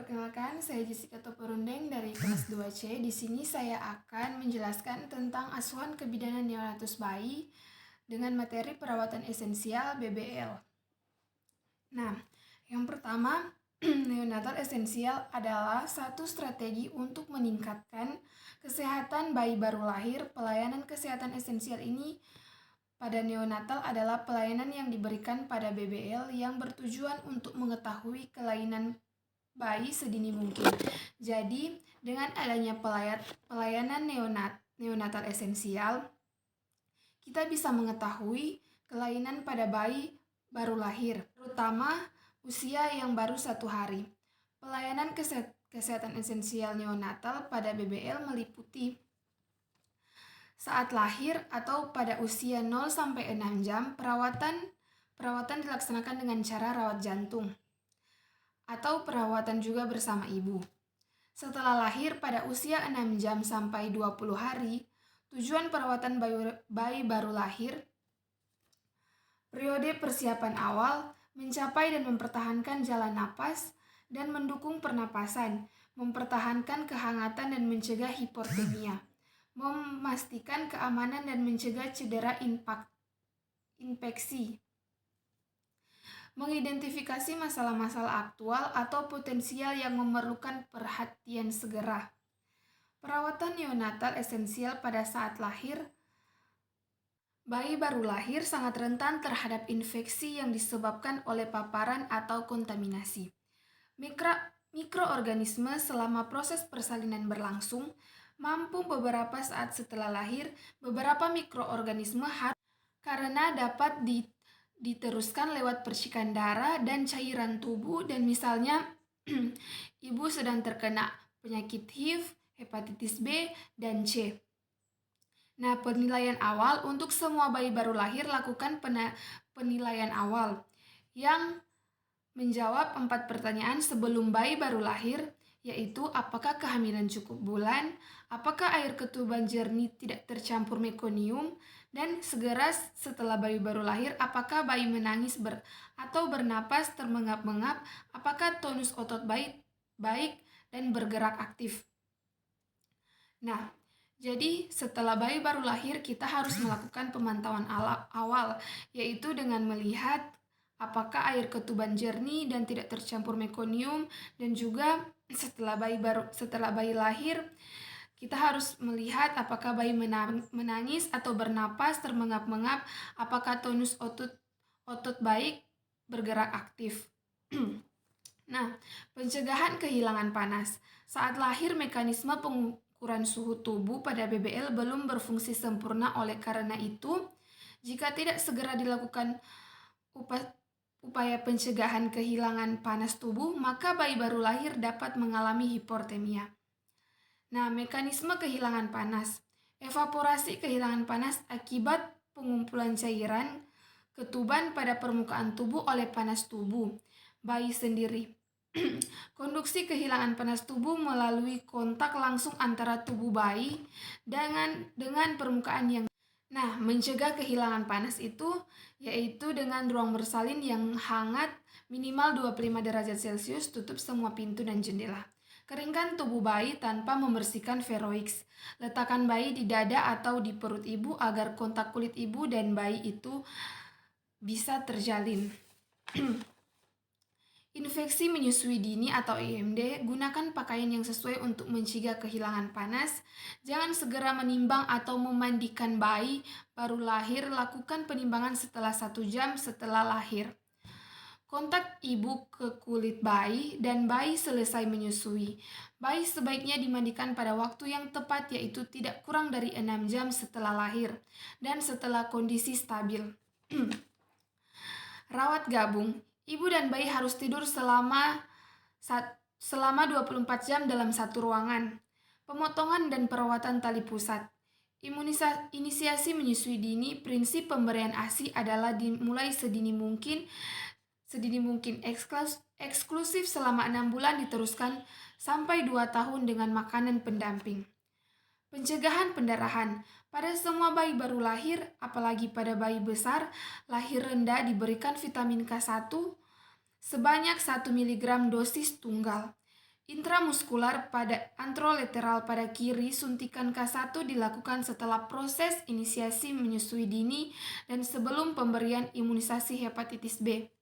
Perkenalkan, saya Jessica Toporundeng dari kelas 2C. Di sini saya akan menjelaskan tentang asuhan kebidanan neonatus bayi dengan materi perawatan esensial BBL. Nah, yang pertama, neonatal esensial adalah satu strategi untuk meningkatkan kesehatan bayi baru lahir. Pelayanan kesehatan esensial ini pada neonatal adalah pelayanan yang diberikan pada BBL yang bertujuan untuk mengetahui kelainan bayi sedini mungkin. Jadi, dengan adanya pelayanan neonatal esensial, kita bisa mengetahui kelainan pada bayi baru lahir, terutama usia yang baru 1 hari. Pelayanan kesehatan esensial neonatal pada BBL meliputi saat lahir atau pada usia 0-6 jam, perawatan dilaksanakan dengan cara rawat jantung atau perawatan juga bersama ibu. Setelah lahir pada usia 6 jam sampai 20 hari, tujuan perawatan bayi baru lahir, periode persiapan awal, mencapai dan mempertahankan jalan napas, dan mendukung pernapasan, mempertahankan kehangatan dan mencegah hipotermia, memastikan keamanan dan mencegah cedera infeksi, mengidentifikasi masalah-masalah aktual atau potensial yang memerlukan perhatian segera. Perawatan neonatal esensial pada saat lahir. Bayi baru lahir sangat rentan terhadap infeksi yang disebabkan oleh paparan atau kontaminasi. Mikroorganisme selama proses persalinan berlangsung, mampu beberapa saat setelah lahir, beberapa mikroorganisme karena dapat diteruskan lewat percikan darah dan cairan tubuh, dan misalnya ibu sedang terkena penyakit HIV, hepatitis B, dan C. Nah, penilaian awal untuk semua bayi baru lahir, lakukan penilaian awal yang menjawab 4 pertanyaan sebelum bayi baru lahir, yaitu apakah kehamilan cukup bulan, apakah air ketuban jernih tidak tercampur mekonium, dan segera setelah bayi baru lahir, apakah bayi menangis atau bernapas termengap-mengap, apakah tonus otot baik dan bergerak aktif. Nah, jadi setelah bayi baru lahir kita harus melakukan pemantauan awal, yaitu dengan melihat apakah air ketuban jernih dan tidak tercampur mekonium, dan juga setelah bayi lahir kita harus melihat apakah bayi menangis atau bernapas termengap-mengap, apakah tonus otot baik bergerak aktif. Nah, pencegahan kehilangan panas. Saat lahir, mekanisme pengukuran suhu tubuh pada BBL belum berfungsi sempurna. Oleh karena itu, jika tidak segera dilakukan upaya pencegahan kehilangan panas tubuh, maka bayi baru lahir dapat mengalami hipotermia. Nah, mekanisme kehilangan panas. Evaporasi kehilangan panas akibat pengumpulan cairan ketuban pada permukaan tubuh oleh panas tubuh bayi sendiri. Konduksi kehilangan panas tubuh melalui kontak langsung antara tubuh bayi dengan permukaan yang. Nah, mencegah kehilangan panas itu yaitu dengan ruang bersalin yang hangat minimal 25 derajat Celcius, tutup semua pintu dan jendela. Keringkan tubuh bayi tanpa membersihkan Veroix. Letakkan bayi di dada atau di perut ibu agar kontak kulit ibu dan bayi itu bisa terjalin. Infeksi menyusui dini atau IMD, gunakan pakaian yang sesuai untuk mencegah kehilangan panas. Jangan segera menimbang atau memandikan bayi baru lahir. Lakukan penimbangan setelah 1 jam setelah lahir. Kontak ibu ke kulit bayi dan bayi selesai menyusui. Bayi sebaiknya dimandikan pada waktu yang tepat, yaitu tidak kurang dari 6 jam setelah lahir dan setelah kondisi stabil. Rawat gabung. Ibu dan bayi harus tidur selama 24 jam dalam satu ruangan. Pemotongan dan perawatan tali pusat. Inisiasi menyusui dini. Prinsip pemberian ASI adalah dimulai sedini mungkin, eksklusif selama 6 bulan, diteruskan sampai 2 tahun dengan makanan pendamping. Pencegahan pendarahan. Pada semua bayi baru lahir, apalagi pada bayi besar lahir rendah, diberikan vitamin K1 sebanyak 1 mg dosis tunggal. Intramuskular pada anterolateral pada kiri, suntikan K1 dilakukan setelah proses inisiasi menyusui dini dan sebelum pemberian imunisasi hepatitis B.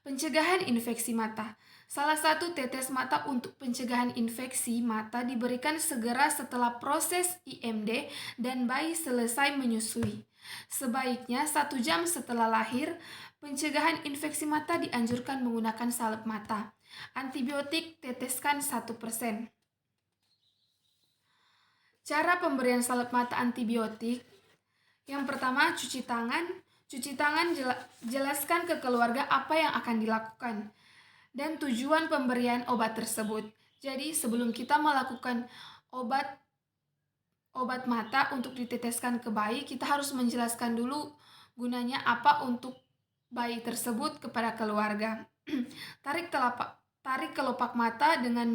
Pencegahan infeksi mata. Salah satu tetes mata untuk pencegahan infeksi mata diberikan segera setelah proses IMD dan bayi selesai menyusui. Sebaiknya 1 jam setelah lahir. Pencegahan infeksi mata dianjurkan menggunakan salep mata. Antibiotik teteskan 1%. Cara pemberian salep mata antibiotik. Yang pertama, cuci tangan. Cuci tangan, jelaskan ke keluarga apa yang akan dilakukan dan tujuan pemberian obat tersebut. Jadi sebelum kita melakukan obat mata untuk diteteskan ke bayi, kita harus menjelaskan dulu gunanya apa untuk bayi tersebut kepada keluarga. Tarik kelopak mata dengan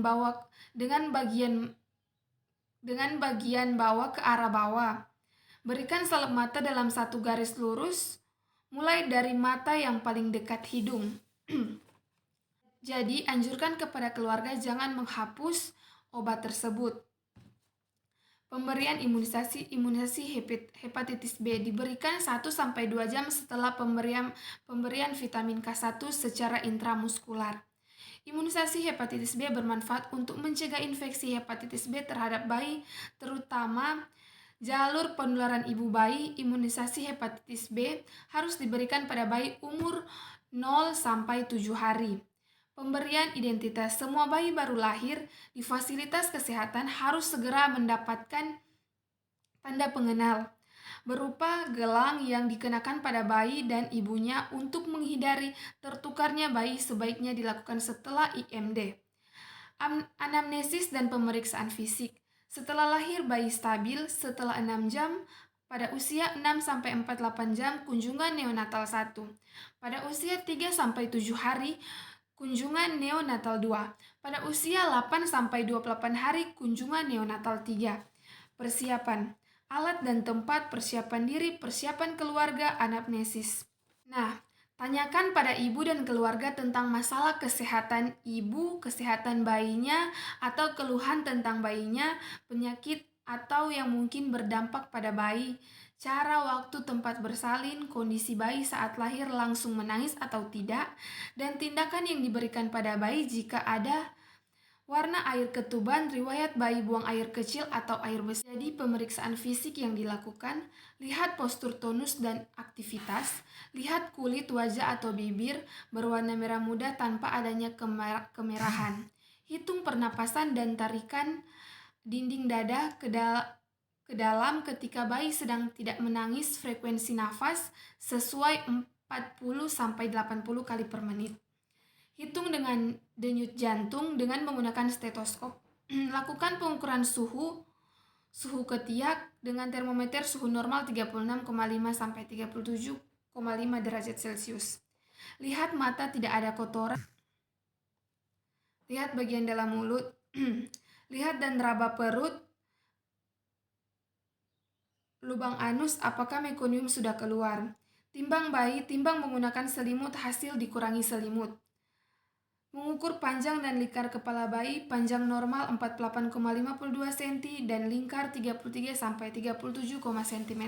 bagian bawah ke arah bawah. Berikan salep mata dalam satu garis lurus, mulai dari mata yang paling dekat hidung. Jadi, anjurkan kepada keluarga jangan menghapus obat tersebut. Pemberian imunisasi hepatitis B diberikan 1-2 jam setelah pemberian vitamin K1 secara intramuskular. Imunisasi hepatitis B bermanfaat untuk mencegah infeksi hepatitis B terhadap bayi, terutama jalur penularan ibu bayi. Imunisasi hepatitis B harus diberikan pada bayi umur 0-7 hari. Pemberian identitas. Semua bayi baru lahir di fasilitas kesehatan harus segera mendapatkan tanda pengenal berupa gelang yang dikenakan pada bayi dan ibunya. Untuk menghindari tertukarnya bayi, sebaiknya dilakukan setelah IMD. Anamnesis dan pemeriksaan fisik. Setelah lahir, bayi stabil. Setelah 6 jam, pada usia 6-48 jam, kunjungan neonatal 1. Pada usia 3-7 hari, kunjungan neonatal 2. Pada usia 8-28 hari, kunjungan neonatal 3. Persiapan. Alat dan tempat, persiapan diri, persiapan keluarga, anamnesis. Nah, tanyakan pada ibu dan keluarga tentang masalah kesehatan ibu, kesehatan bayinya, atau keluhan tentang bayinya, penyakit atau yang mungkin berdampak pada bayi. Cara, waktu, tempat bersalin, kondisi bayi saat lahir langsung menangis atau tidak, dan tindakan yang diberikan pada bayi jika ada. Warna air ketuban, riwayat bayi buang air kecil atau air besar. Jadi pemeriksaan fisik yang dilakukan, lihat postur tonus dan aktivitas, lihat kulit wajah atau bibir berwarna merah muda tanpa adanya kemerahan. Hitung pernapasan dan tarikan dinding dada ke dalam ketika bayi sedang tidak menangis. Frekuensi nafas sesuai 40-80 kali per menit. Hitung dengan denyut jantung dengan menggunakan stetoskop. Lakukan pengukuran suhu ketiak dengan termometer suhu normal 36,5-37,5 derajat Celcius. Lihat mata tidak ada kotoran. Lihat bagian dalam mulut. Lihat dan raba perut, lubang anus, apakah mekonium sudah keluar. Timbang bayi, timbang menggunakan selimut, hasil dikurangi selimut. Mengukur panjang dan lingkar kepala bayi, panjang normal 48,52 cm dan lingkar 33-37 cm.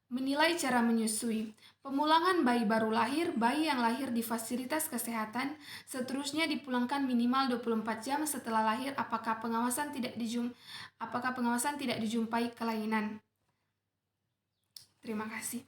Menilai cara menyusui. Pemulangan bayi baru lahir, bayi yang lahir di fasilitas kesehatan, seterusnya dipulangkan minimal 24 jam setelah lahir apakah pengawasan tidak dijumpai kelainan. Terima kasih.